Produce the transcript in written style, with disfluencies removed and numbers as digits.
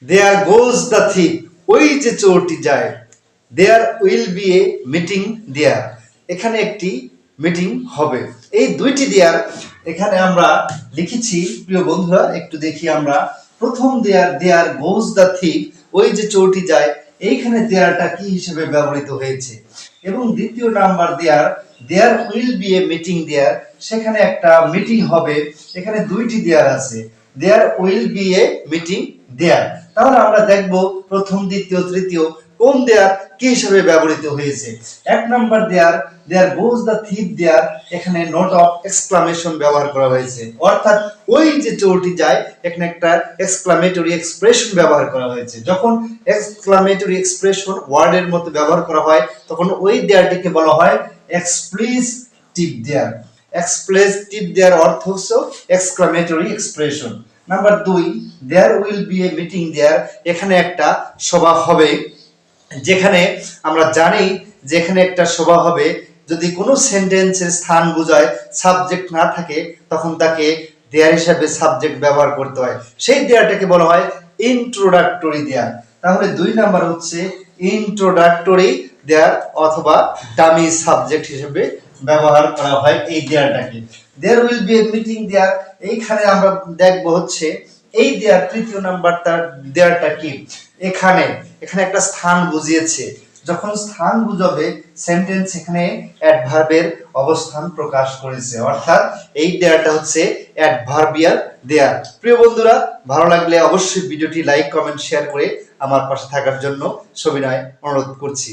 There goes the thief, ওই যে চোরটি যায়। There will be a meeting there, এখানে একটি মিটিং হবে। এই দুইটি দেয়ার এখানে আমরা লিখেছি প্রিয় বন্ধুরা, একটু দেখি আমরা। প্রথম দেয়ার, দেয়ার গোজ দ্য থিপ, ওই যে চোরটি যায়, এইখানে দেয়ারটা কি হিসেবে ব্যবহৃত হয়েছে। এবং দ্বিতীয় number there, there will be a meeting there, সেখানে একটা মিটিং হবে। এখানে দুইটি দেয়ার আছে, there will be a meeting there. তাহলে আমরা দেখব প্রথম, দ্বিতীয়, তৃতীয় কোন দেয়ার কি হিসেবে ব্যবহৃত হয়েছে। এক number there, there goes the thief দেয়ার, এখানে নোট অফ এক্সক্লামেশন ব্যবহার করা হয়েছে, অর্থাৎ ওই যে চোরটি যায়, এখানে একটা এক্সক্লামেটরি এক্সপ্রেশন ব্যবহার করা হয়েছে। যখন এক্সক্লামেটরি এক্সপ্রেশন ওয়ার্ডের মধ্যে ব্যবহার করা হয়, তখন ওই দেয়ারটিকে বলা হয় এক্সপ্লিসিটিভ দেয়ার। এক্সপ্লিসিটিভ দেয়ার অর্থ হচ্ছে exclamatory expression. Number 2, there will be a meeting there, এখানে একটা সভা হবে। যেখানে আমরা জানি যে এখানে একটা সভা হবে, যদি কোনো সেন্টেন্সের স্থান বোঝায় সাবজেক্ট না থাকে, তখন তাকে দেয়ার হিসাবে সাবজেক্ট ব্যবহার করতে হয়। সেই দেয়ারটাকে বলা হয় ইন্ট্রোডাক্টরি দেয়ার। তাহলে 2 নাম্বার হচ্ছে ইন্ট্রোডাক্টরি দেয়ার অথবা ডামি সাবজেক্ট হিসেবে ব্যবহার করা হয় এই দেয়ারটাকে। There will be a meeting there, এইখানে আমরা দেখব হচ্ছে এই দেয়ার তৃতীয় নাম্বারটা দেয়ারটা কি, এখানে একটা স্থান বুঝিয়েছে। যখন স্থান বুঝাবে সেন্টেন্স, এখানে অ্যাডভার্বের অবস্থান প্রকাশ করেছে, অর্থাৎ এই দেয়ারটা হচ্ছে অ্যাডভার্বিয়াল দেয়ার। প্রিয় বন্ধুরা, ভালো লাগলে অবশ্যই ভিডিওটি লাইক, কমেন্ট, শেয়ার করে আমার পাশে থাকার জন্য সবিনয় অনুরোধ করছি।